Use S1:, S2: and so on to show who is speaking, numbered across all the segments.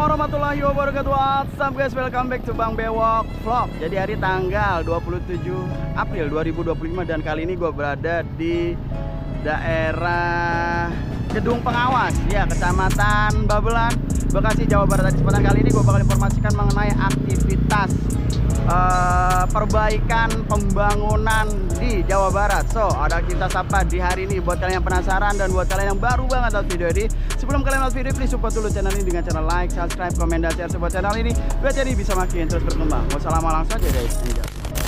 S1: Warahmatullahi wabarakatuh. What's up guys, welcome back to Bang Bewok Vlog. Jadi hari tanggal 27 April 2025 dan kali ini gue berada di daerah Gedung Pengawas ya, Kecamatan Babelan, Bekasi, Jawa Barat. Di kesempatan kali ini gue bakal informasikan mengenai aktivitas perbaikan pembangunan di Jawa Barat. So, ada aktivitas apa di hari ini buat kalian yang penasaran dan buat kalian yang baru banget nonton video ini. Sebelum kalian nonton video, please support dulu channel ini dengan cara like, subscribe, komen, dan share support channel ini biar jadi bisa makin terus berkembang. Wassalamualaikum, langsung aja guys.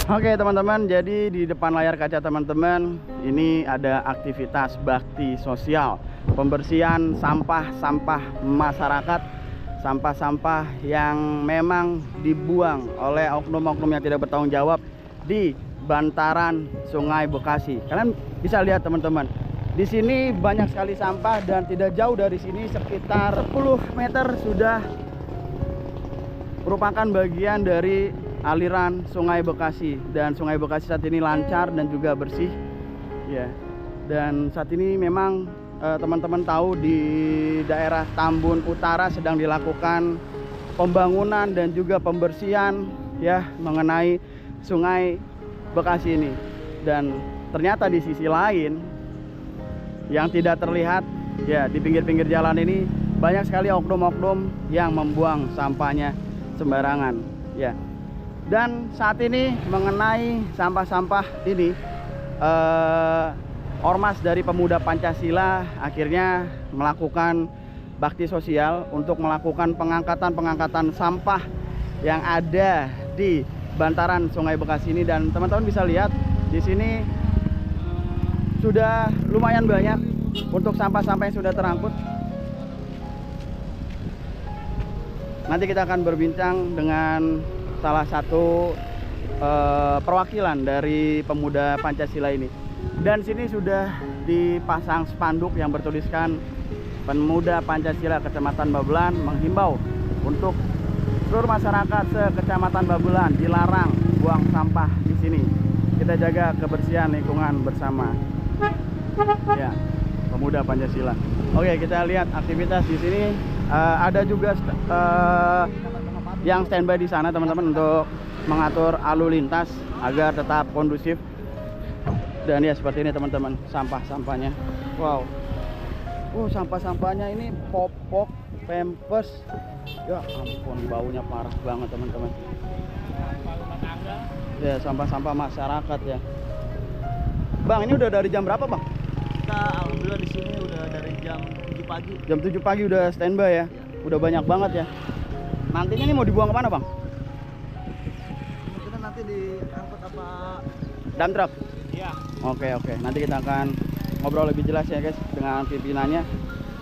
S1: Oke teman-teman, jadi di depan layar kaca teman-teman ini ada aktivitas bakti sosial, pembersihan sampah-sampah masyarakat, sampah-sampah yang memang dibuang oleh oknum-oknum yang tidak bertanggung jawab di bantaran Sungai Bekasi. Kalian bisa lihat teman-teman, di sini banyak sekali sampah dan tidak jauh dari sini sekitar 10 meter sudah merupakan bagian dari aliran Sungai Bekasi, dan Sungai Bekasi saat ini lancar dan juga bersih ya. Dan saat ini memang teman-teman tahu di daerah Tambun Utara sedang dilakukan pembangunan dan juga pembersihan ya mengenai Sungai Bekasi ini. Dan ternyata di sisi lain yang tidak terlihat ya, di pinggir-pinggir jalan ini banyak sekali oknum-oknum yang membuang sampahnya sembarangan ya. Dan saat ini mengenai sampah-sampah ini Ormas dari Pemuda Pancasila akhirnya melakukan bakti sosial untuk melakukan pengangkatan sampah yang ada di bantaran Sungai Bekasi ini. Dan teman-teman bisa lihat di sini sudah lumayan banyak untuk sampah-sampah yang sudah terangkut. Nanti kita akan berbincang dengan salah satu perwakilan dari Pemuda Pancasila ini. Dan sini sudah dipasang spanduk yang bertuliskan Pemuda Pancasila Kecamatan Babelan menghimbau untuk seluruh masyarakat se-Kecamatan Babelan dilarang buang sampah di sini. Kita jaga kebersihan lingkungan bersama. Ya, Pemuda Pancasila. Oke, kita lihat aktivitas di sini. Ada juga yang standby di sana teman-teman untuk mengatur lalu lintas agar tetap kondusif. Dan ya seperti ini teman-teman, sampah-sampahnya. Wow. Sampah-sampahnya ini popok, pampers. Ya ampun, baunya parah banget teman-teman. Ya, sampah-sampah masyarakat ya. Bang, ini udah dari jam berapa, Bang?
S2: Kita alhamdulillah di sini udah dari jam 7 pagi.
S1: Jam 7 pagi udah standby ya. Udah banyak banget ya. Nantinya ini mau dibuang kemana, Bang?
S2: Mungkin nanti diangkut apa?
S1: Dump truck.
S2: Iya.
S1: Oke, nanti kita akan ngobrol lebih jelas ya guys dengan pimpinannya.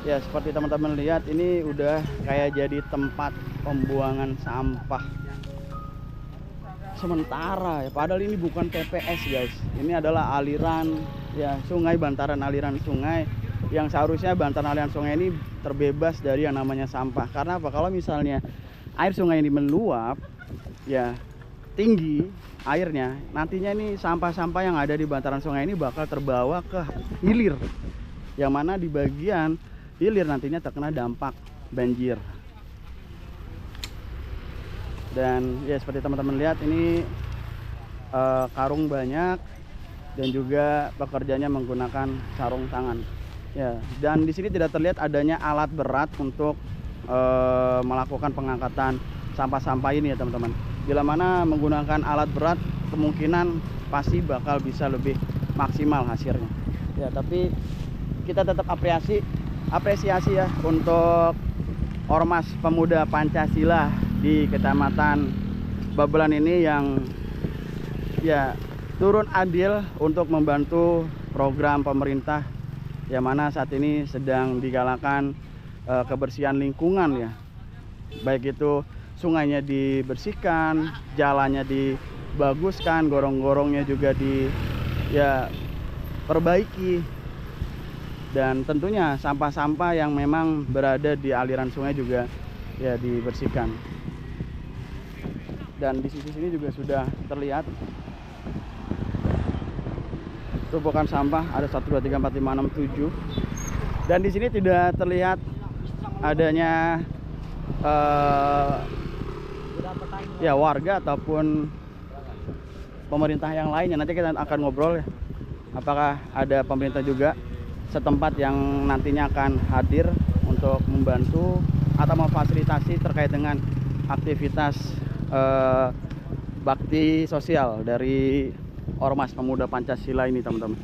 S1: Ya seperti teman-teman lihat, ini udah kayak jadi tempat pembuangan sampah sementara ya. Padahal ini bukan TPS guys, ini adalah aliran ya sungai, bantaran aliran sungai yang seharusnya bantaran aliran sungai ini terbebas dari yang namanya sampah. Karena apa? Kalau misalnya air sungai ini meluap ya, tinggi airnya, nantinya ini sampah-sampah yang ada di bantaran sungai ini bakal terbawa ke hilir, yang mana di bagian hilir nantinya terkena dampak banjir. Dan ya seperti teman-teman lihat ini karung banyak dan juga pekerjanya menggunakan sarung tangan ya. Dan di sini tidak terlihat adanya alat berat untuk melakukan pengangkatan sampah-sampah ini ya teman-teman. Bila mana menggunakan alat berat, kemungkinan pasti bakal bisa lebih maksimal hasilnya ya. Tapi kita tetap apresiasi ya untuk Ormas Pemuda Pancasila di Kecamatan Babelan ini yang ya turun andil untuk membantu program pemerintah yang mana saat ini sedang digalakan kebersihan lingkungan ya. Baik itu sungainya dibersihkan, jalannya dibaguskan, gorong-gorongnya juga perbaiki, dan tentunya sampah-sampah yang memang berada di aliran sungai juga ya dibersihkan. Dan di sisi sini juga sudah terlihat tumpukan sampah, ada 1 2 3 4 5 6 7. Dan di sini tidak terlihat adanya warga ataupun pemerintah yang lainnya. Nanti kita akan ngobrol ya, apakah ada pemerintah juga setempat yang nantinya akan hadir untuk membantu atau memfasilitasi terkait dengan aktivitas bakti sosial dari Ormas Pemuda Pancasila ini, teman-teman.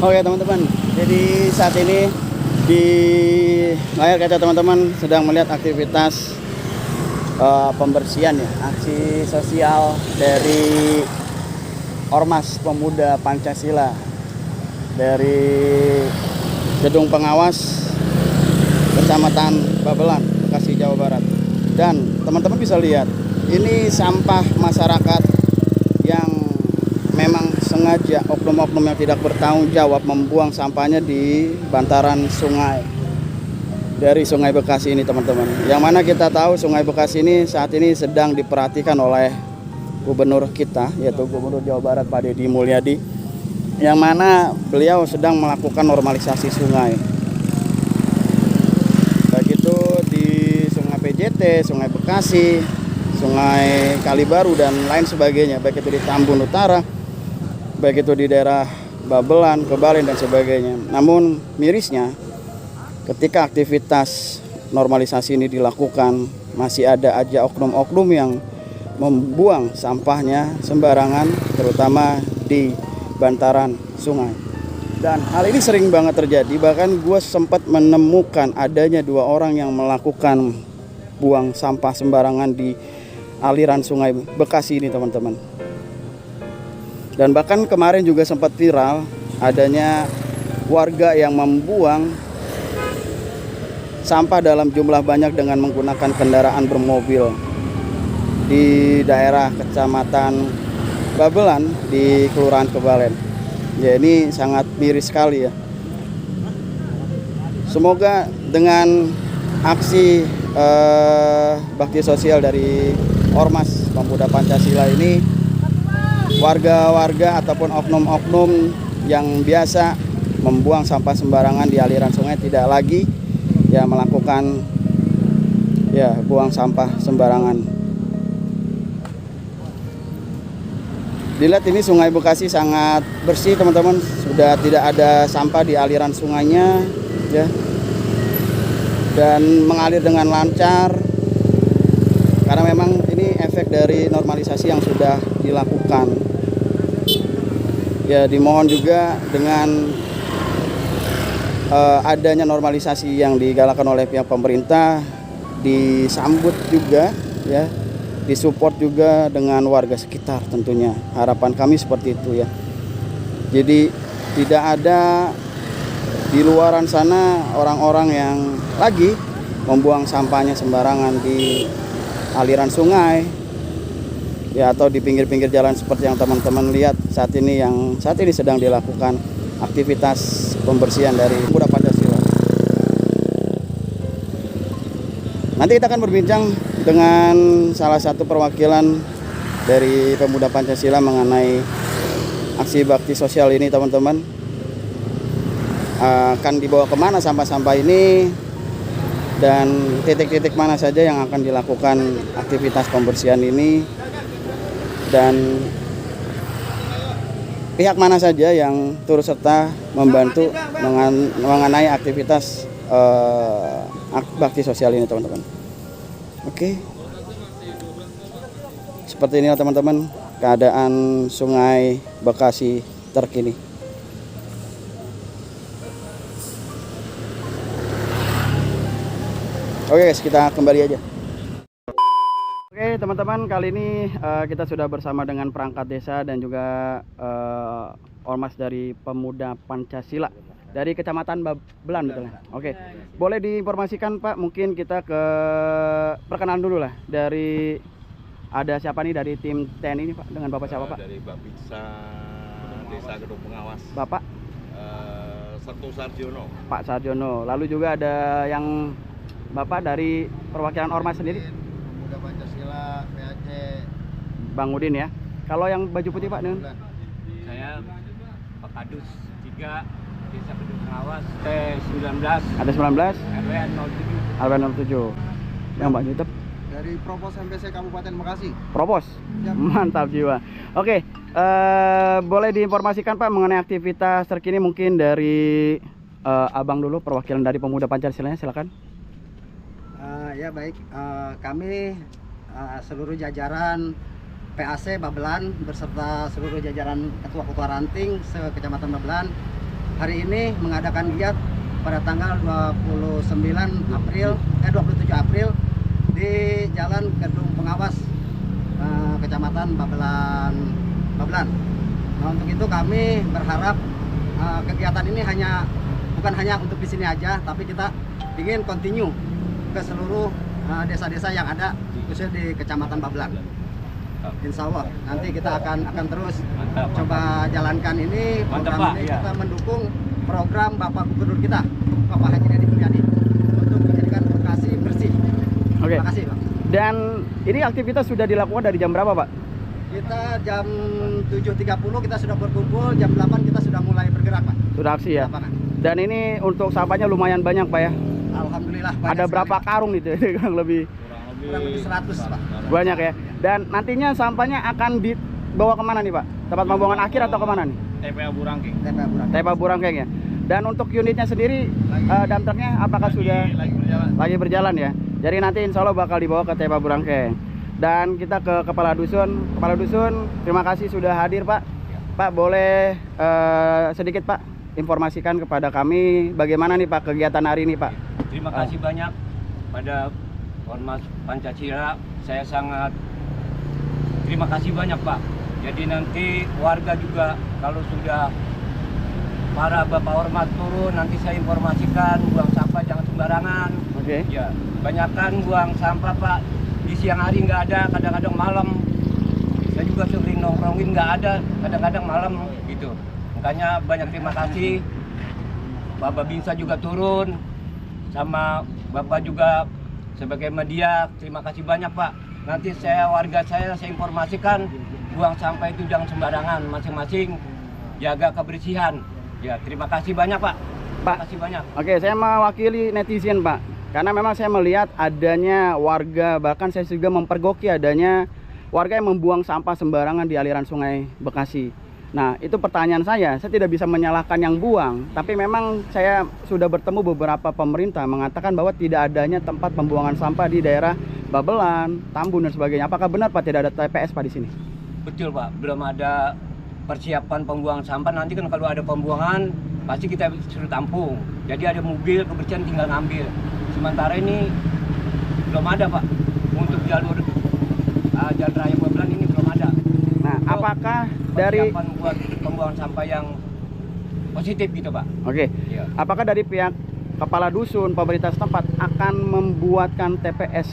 S1: Oke teman-teman, jadi saat ini di layar kaca teman-teman sedang melihat aktivitas pembersihan ya, aksi sosial dari Ormas Pemuda Pancasila dari Gedung Pengawas Kecamatan Babelan, Bekasi, Jawa Barat. Dan teman-teman bisa lihat, ini sampah masyarakat yang memang sengaja oknum-oknum yang tidak bertanggung jawab membuang sampahnya di bantaran sungai dari Sungai Bekasi ini, teman-teman. Yang mana kita tahu Sungai Bekasi ini saat ini sedang diperhatikan oleh gubernur kita, yaitu Gubernur Jawa Barat Pak Deddy Mulyadi, yang mana beliau sedang melakukan normalisasi sungai. Baik itu di Sungai PJT, Sungai Bekasi, Sungai Kalibaru dan lain sebagainya, baik itu di Tambun Utara, baik itu di daerah Babelan, Kebalen dan sebagainya. Namun mirisnya ketika aktivitas normalisasi ini dilakukan, masih ada aja oknum-oknum yang membuang sampahnya sembarangan, terutama di bantaran sungai. Dan hal ini sering banget terjadi, bahkan gue sempat menemukan adanya 2 orang yang melakukan buang sampah sembarangan di aliran Sungai Bekasi ini, teman-teman. Dan bahkan kemarin juga sempat viral adanya warga yang membuang sampah dalam jumlah banyak dengan menggunakan kendaraan bermobil di daerah Kecamatan Babelan di Kelurahan Kebalen. Ya, ini sangat miris sekali ya. Semoga dengan aksi bakti sosial dari Ormas Pemuda Pancasila ini, warga-warga ataupun oknum-oknum yang biasa membuang sampah sembarangan di aliran sungai tidak lagi ya melakukan ya buang sampah sembarangan. Dilihat ini Sungai Bekasi sangat bersih, teman-teman, sudah tidak ada sampah di aliran sungainya ya, dan mengalir dengan lancar karena memang ini efek dari normalisasi yang sudah dilakukan. Ya, dimohon juga dengan adanya normalisasi yang digalakan oleh pihak pemerintah disambut juga ya, disupport juga dengan warga sekitar tentunya. Harapan kami seperti itu ya. Jadi tidak ada di luaran sana orang-orang yang lagi membuang sampahnya sembarangan di aliran sungai ya, atau di pinggir-pinggir jalan seperti yang teman-teman lihat saat ini, yang saat ini sedang dilakukan aktivitas pembersihan dari Pemuda Pancasila. Nanti kita akan berbincang dengan salah satu perwakilan dari Pemuda Pancasila mengenai aksi bakti sosial ini, teman-teman. Akan dibawa kemana sampah-sampah ini dan titik-titik mana saja yang akan dilakukan aktivitas pembersihan ini, dan pihak mana saja yang turut serta membantu mengenai aktivitas bakti sosial ini, teman-teman. Oke, seperti inilah teman-teman keadaan Sungai Bekasi terkini. Oke guys, kita kembali aja. Oke teman-teman, kali ini kita sudah bersama dengan perangkat desa dan juga ormas dari Pemuda Pancasila dari Kecamatan Babelan, betul ya? Oke, boleh diinformasikan Pak, mungkin kita ke perkenalan dulu lah. Dari ada siapa nih dari tim TNI ini Pak, dengan Bapak siapa Pak?
S3: Dari Babinsa Desa Gedung Pengawas,
S1: Bapak
S3: Sertu Sarjono.
S1: Pak Sarjono. Lalu juga ada yang Bapak dari perwakilan ormas sendiri,
S4: Pemuda Pancasila, PAC,
S1: Bang Udin ya. Kalau yang baju putih Pak dengan
S5: Saya Pak Kadus 3 Desa Gedung Pengawas T19
S1: ada 19
S5: RW 07.
S1: RW 07. Yang Mbak Yutep
S4: dari Propos MPC Kabupaten Bekasi.
S1: Propos.
S4: Siap.
S1: Mantap jiwa. Oke, boleh diinformasikan Pak mengenai aktivitas terkini mungkin dari Abang dulu, perwakilan dari Pemuda Pancasilanya, silakan.
S4: Ya baik, kami seluruh jajaran PAC Babelan beserta seluruh jajaran ketua-ketua ranting se-Kecamatan Babelan hari ini mengadakan giat pada tanggal 27 April di Jalan Gedung Pengawas Kecamatan Babelan. Nah, untuk itu kami berharap kegiatan ini bukan hanya untuk di sini aja, tapi kita ingin continue ke seluruh desa-desa yang ada khususnya di Kecamatan Babelan. Insya Allah nanti kita akan terus coba jalankan ini program
S5: Pak,
S4: ini.
S5: iya.
S4: Kita mendukung program Bapak Gubernur kita, Bapak Haji Deddy Mulyadi, untuk menjadikan Bekasi bersih.
S1: Oke.
S4: Terima kasih Pak.
S1: Dan ini aktivitas sudah dilakukan dari jam berapa Pak?
S4: Kita jam 7.30 kita sudah berkumpul, jam 8 kita sudah mulai bergerak Pak.
S1: Sudah aksi ya.
S4: Lapangan.
S1: Dan ini untuk sampahnya lumayan banyak Pak ya.
S4: Alhamdulillah banyak
S1: Ada berapa
S4: sekali,
S1: karung itu kurang lebih?
S4: Pak. Kurang lebih 100 Pak.
S1: Banyak ya. Dan nantinya sampahnya akan dibawa kemana nih Pak? Tempat pembuangan akhir atau kemana nih?
S5: TPA Burangking.
S4: TPA Burangking.
S1: TPA Burangkeng ya. Dan untuk unitnya sendiri, dump trucknya apakah sudah
S5: Lagi berjalan.
S1: ya? Jadi nanti insya Allah bakal dibawa ke TPA Burangkeng. Dan kita ke Kepala Dusun. Kepala Dusun, terima kasih sudah hadir Pak. Pak boleh sedikit Pak informasikan kepada kami bagaimana nih Pak kegiatan hari ini Pak?
S5: Terima kasih banyak pada Ormas Pancasila. Saya sangat terima kasih banyak Pak. Jadi nanti warga juga kalau sudah para Bapak Ormas turun, nanti saya informasikan buang sampah jangan sembarangan.
S1: Oke.
S5: Ya, banyakkan buang sampah Pak. Di siang hari nggak ada, kadang-kadang malam. Saya juga sering nongkrongin nggak ada, kadang-kadang malam gitu. Makanya banyak terima kasih. Bapak Binsa juga turun, sama Bapak juga sebagai media. Terima kasih banyak Pak. Nanti warga saya informasikan buang sampah itu jangan sembarangan, masing-masing jaga kebersihan. Ya, terima kasih banyak Pak. Terima kasih banyak.
S1: Oke, saya mewakili netizen Pak. Karena memang saya melihat adanya warga, bahkan saya juga mempergoki adanya warga yang membuang sampah sembarangan di aliran sungai Bekasi. Nah, itu pertanyaan saya tidak bisa menyalahkan yang buang, tapi memang saya sudah bertemu beberapa pemerintah mengatakan bahwa tidak adanya tempat pembuangan sampah di daerah Babelan, Tambun dan sebagainya. Apakah benar Pak tidak ada TPS Pak di sini?
S5: Betul Pak, belum ada persiapan pembuangan sampah. Nanti kan kalau ada pembuangan pasti kita suruh tampung. Jadi ada mobil kebersihan tinggal ngambil. Sementara ini belum ada Pak. Untuk jalur jalan raya Babelan ini belum ada.
S1: Nah,
S5: Untuk
S1: apakah dari
S5: persiapan buat pembuangan sampah yang positif gitu Pak?
S1: Oke.
S5: Iya.
S1: Apakah dari pihak kepala dusun, pemerintah setempat akan membuatkan TPS?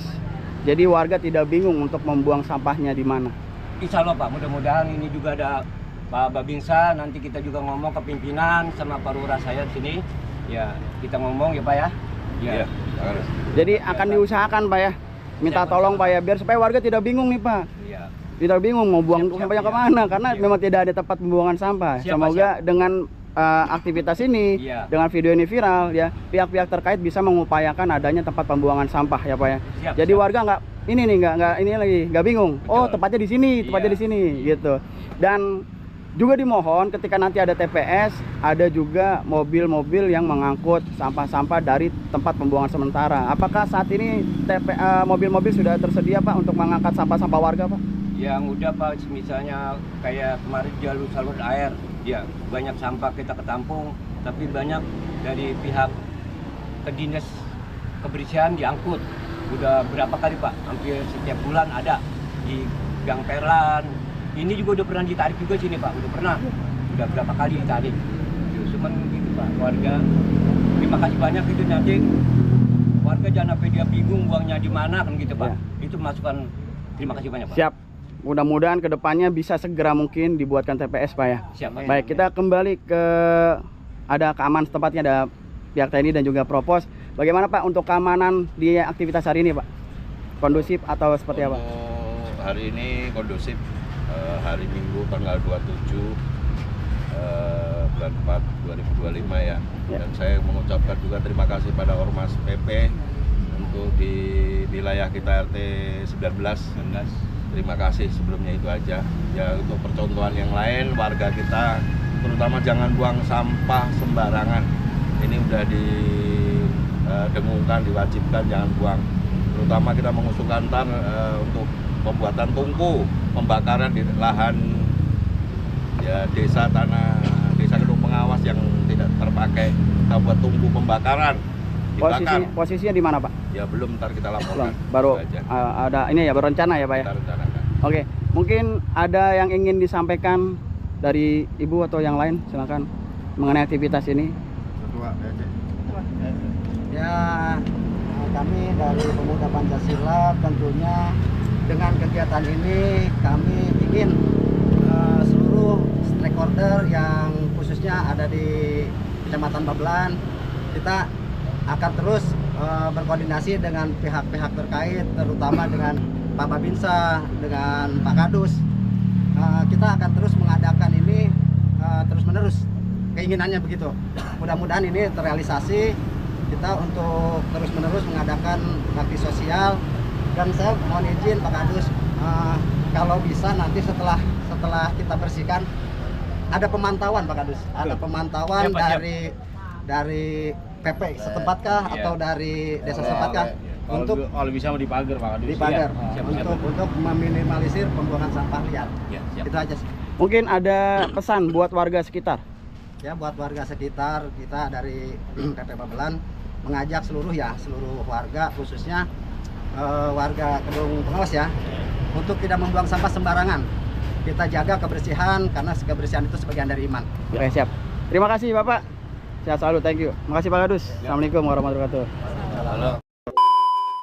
S1: Jadi warga tidak bingung untuk membuang sampahnya di mana?
S5: Insya Allah Pak, mudah-mudahan ini juga ada Pak Babinsa, nanti kita juga ngomong ke pimpinan sama Pak Lurah saya di sini. Ya, kita ngomong ya Pak ya.
S3: Iya.
S1: Jadi akan diusahakan Pak ya. Minta tolong Pak ya, biar supaya warga tidak bingung nih Pak.
S5: Iya.
S1: Tidak bingung mau buang
S5: Siap,
S1: sampahnya
S5: iya.
S1: kemana, karena
S5: Iya.
S1: memang tidak ada tempat pembuangan sampah.
S5: Siap,
S1: Semoga dengan aktivitas ini,
S5: Iya.
S1: dengan video ini viral ya, pihak-pihak terkait bisa mengupayakan adanya tempat pembuangan sampah ya Pak ya.
S5: Siap,
S1: Jadi
S5: siap.
S1: warga nggak ini lagi nggak bingung. Oh
S5: Betul.
S1: tempatnya di sini, tempatnya
S5: Iya.
S1: di sini gitu. Dan juga dimohon ketika nanti ada TPS, ada juga mobil-mobil yang mengangkut sampah-sampah dari tempat pembuangan sementara. Apakah saat ini mobil-mobil sudah tersedia Pak untuk mengangkat sampah-sampah warga Pak?
S5: Yang udah Pak, misalnya kayak kemarin jalur salur air, ya banyak sampah kita ketampung, tapi banyak dari pihak ke dinas kebersihan diangkut. Udah berapa kali Pak, hampir setiap bulan ada di Gang Perlan. Ini juga udah pernah ditarik juga sini Pak, udah pernah. Udah berapa kali ditarik. Cuman gitu Pak, warga. Terima kasih banyak itu, nanti warga jangan sampai dia bingung buangnya di mana kan gitu Pak. Itu masukan, terima kasih banyak Pak.
S1: Siap. Mudah-mudahan kedepannya bisa segera mungkin dibuatkan TPS Pak ya.
S5: Siap Pak.
S1: Baik, kita kembali ke ada keamanan tempatnya, ada pihak TNI dan juga Propos. Bagaimana Pak untuk keamanan di aktivitas hari ini Pak? Kondusif atau seperti apa?
S3: Untuk hari ini kondusif. Hari Minggu tanggal 27 bulan 4 2025 ya. Dan saya mengucapkan juga terima kasih pada Ormas PP untuk di wilayah kita RT 19. Terima kasih, sebelumnya itu aja. Ya, untuk percontohan yang lain, warga kita terutama jangan buang sampah sembarangan. Ini udah didengungkan, diwajibkan jangan buang. Terutama kita mengusulkan untuk pembuatan tungku, pembakaran di lahan ya desa Kedung Pengawas yang tidak terpakai. Kita buat tungku pembakaran.
S1: Posisinya di mana Pak?
S3: Ya belum, ntar kita laporkan.
S1: Baru
S3: Itu aja.
S1: ada ini ya, berencana ya Pak ya?
S3: Kita rencanakan.
S1: Oke, mungkin ada yang ingin disampaikan dari Ibu atau yang lain, silakan mengenai aktivitas ini.
S4: Ya, kami dari Pemuda Pancasila tentunya dengan kegiatan ini kami ingin seluruh stakeholder yang khususnya ada di Kecamatan Babelan, kita akan terus berkoordinasi dengan pihak-pihak terkait, terutama dengan Pak Babinsa, dengan Pak Kadus. Kita akan terus mengadakan ini terus-menerus, keinginannya begitu. Mudah-mudahan ini terrealisasi, kita untuk terus-menerus mengadakan bakti sosial. Dan saya mohon izin Pak Kadus, kalau bisa nanti setelah kita bersihkan ada pemantauan Pak Kadus, ada pemantauan
S5: Siap, Pak,
S4: dari PP setempat kah atau dari desa setempat kah, untuk
S2: kalau bisa mau dipagar Pak Kadus.
S4: di pagar
S5: Siap,
S4: untuk meminimalisir pembuangan sampah liar.
S5: Ya, siap.
S4: Itu aja sih.
S1: Mungkin ada pesan buat warga sekitar.
S4: Ya, buat warga sekitar, kita dari PP Babelan mengajak seluruh warga, khususnya warga Kedung Pengawas ya, untuk tidak membuang sampah sembarangan. Kita jaga kebersihan karena kebersihan itu sebagian dari iman.
S1: Oke, siap. Terima kasih Bapak. Sehat selalu, thank you. Makasih Pak Kadus. Assalamualaikum warahmatullahi wabarakatuh.
S3: Halo.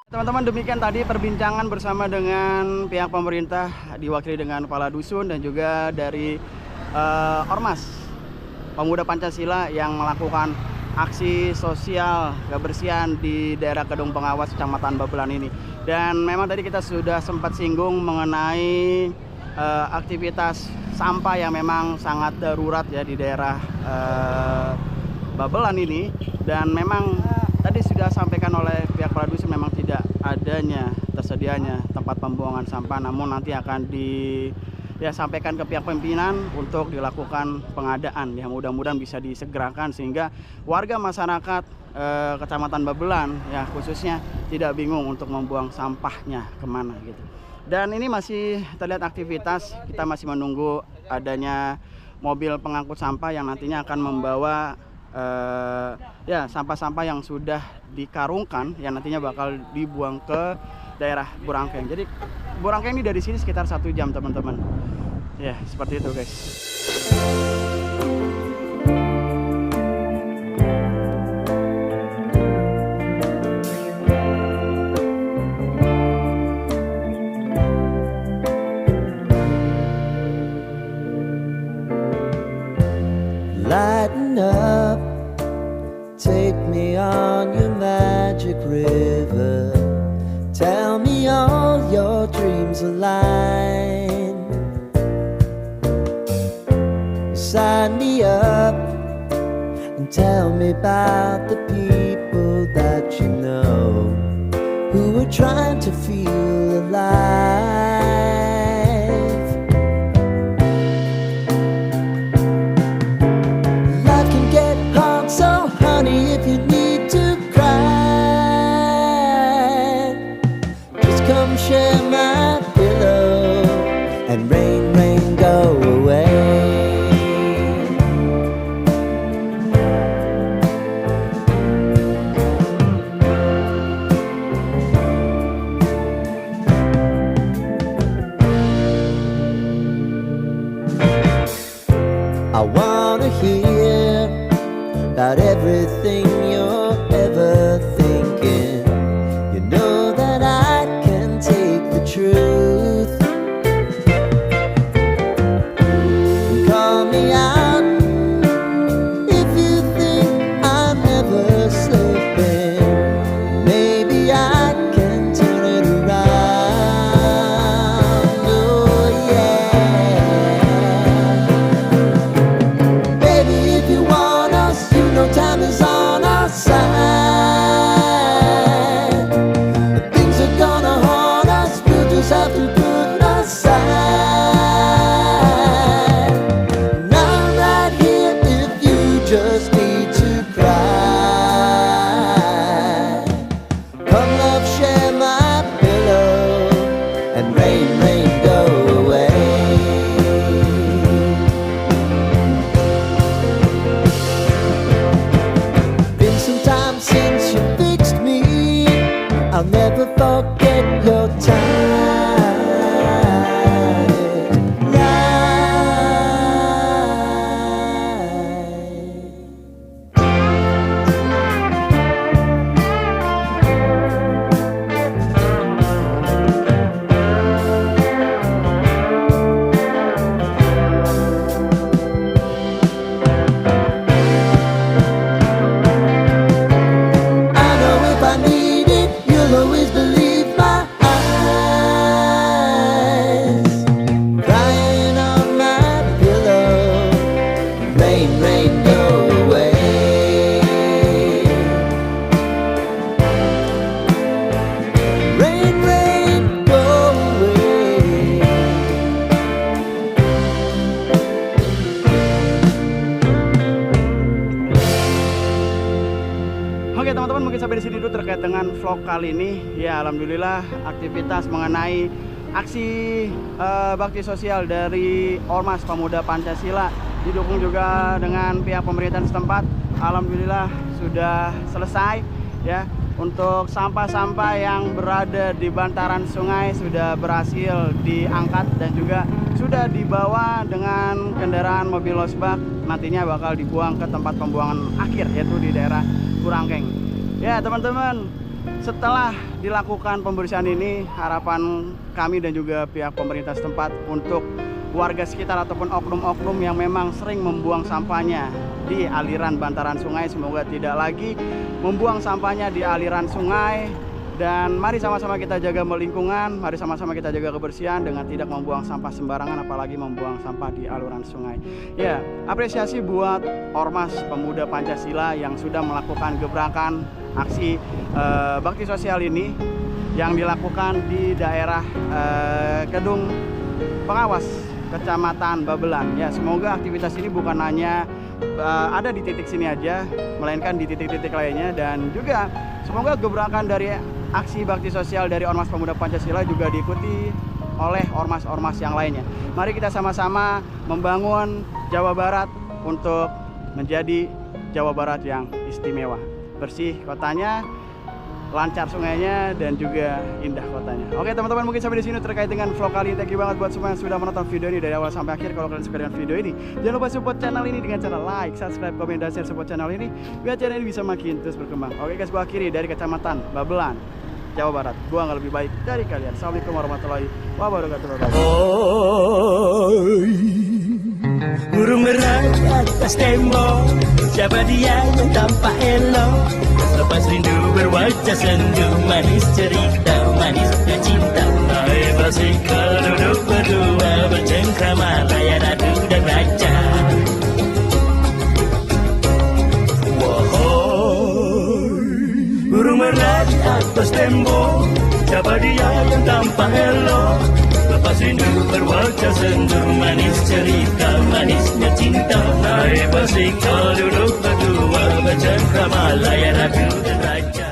S1: Teman-teman, demikian tadi perbincangan bersama dengan pihak pemerintah diwakili dengan Kepala Dusun dan juga dari Ormas Pemuda Pancasila yang melakukan aksi sosial kebersihan di daerah Kedung Pengawas Kecamatan Babelan ini. Dan memang tadi kita sudah sempat singgung mengenai aktivitas sampah yang memang sangat darurat ya di daerah Babelan ini. Dan memang tadi sudah sampaikan oleh pihak Kepala Dusun memang tidak tersedianya tempat pembuangan sampah, namun nanti akan sampaikan ke pihak pimpinan untuk dilakukan pengadaan ya, mudah-mudahan bisa disegerakan sehingga warga masyarakat Kecamatan Babelan ya khususnya tidak bingung untuk membuang sampahnya kemana gitu. Dan ini masih terlihat aktivitas, kita masih menunggu adanya mobil pengangkut sampah yang nantinya akan membawa sampah-sampah yang sudah dikarungkan yang nantinya bakal dibuang ke daerah Burangkeng. Jadi Burangkeng ini dari sini sekitar 1 jam teman-teman. Ya, seperti itu guys.
S6: Lighten up, take me on your magic river. Tell me all your dreams align. Sign me up and tell me about the people that you know who are trying to feel alive. Life can get hard, so honey, if you need to cry, just come share my pillow and rain, rain, go away. I wanna hear about everything you're ever thinking. You know that I can take the truth. Call me out if you think I'm ever slipping. Maybe I can turn it around. Oh yeah. Baby, if you want us, you know time is on our side. If things are gonna haunt us, we'll just have to put aside. And I'm right here if you just need to cry. Come love, share my pillow, and rain, rain, go away. Been some time since you fixed me. I'll never forget your I know if I need it, you'll always believe my eyes. Crying on my pillow, rain, rain, go away. Rain, rain, go away.
S1: Oke teman-teman, mungkin sampai di sini dulu terkait dengan vlog kali ini. Ya alhamdulillah aktivitas mengenai aksi bakti sosial dari Ormas Pemuda Pancasila didukung juga dengan pihak pemerintahan setempat. Alhamdulillah sudah selesai ya. Untuk sampah-sampah yang berada di bantaran sungai sudah berhasil diangkat dan juga sudah dibawa dengan kendaraan mobil losbak. Nantinya bakal dibuang ke tempat pembuangan akhir, yaitu di daerah Kurangkeng. Ya teman-teman, setelah dilakukan pembersihan ini, harapan kami dan juga pihak pemerintah setempat untuk warga sekitar ataupun oknum-oknum yang memang sering membuang sampahnya di aliran bantaran sungai, semoga tidak lagi membuang sampahnya di aliran sungai. Dan mari sama-sama kita jaga lingkungan, mari sama-sama kita jaga kebersihan dengan tidak membuang sampah sembarangan, apalagi membuang sampah di aliran sungai. Ya, apresiasi buat Ormas Pemuda Pancasila yang sudah melakukan gebrakan aksi bakti sosial ini yang dilakukan di daerah Kedung Pengawas, Kecamatan Babelan. Ya, semoga aktivitas ini bukan hanya ada di titik sini aja, melainkan di titik-titik lainnya, dan juga semoga gebrakan dari aksi bakti sosial dari Ormas Pemuda Pancasila juga diikuti oleh ormas-ormas yang lainnya. Mari kita sama-sama membangun Jawa Barat untuk menjadi Jawa Barat yang istimewa. Bersih kotanya, lancar sungainya, dan juga indah kotanya. Oke teman-teman, mungkin sampai di sini terkait dengan vlog kali ini. Thank you banget buat semua yang sudah menonton video ini dari awal sampai akhir. Kalau kalian suka dengan video ini, jangan lupa support channel ini dengan cara like, subscribe, komen, dan share support channel ini biar channel ini bisa makin terus berkembang. Oke guys, gua akhiri dari Kecamatan Babelan, Jawa Barat. Gua nggak lebih baik dari kalian. Assalamualaikum warahmatullahi wabarakatuh.
S7: Burung merah di atas tembok, siapa dia yang tampak elok? Lepas rindu berwajah sendu, manis cerita, manisnya cinta. Hai Basika duduk berdua, bercengkrama layan ratu dan raja. Wahai burung merah di atas tembok, siapa dia yang tampak elok? Lepas rindu berwajah sendu, manis cerita, manisnya cinta. Hai Basika duduk berdua, bercengkrama layan ratu dan raja.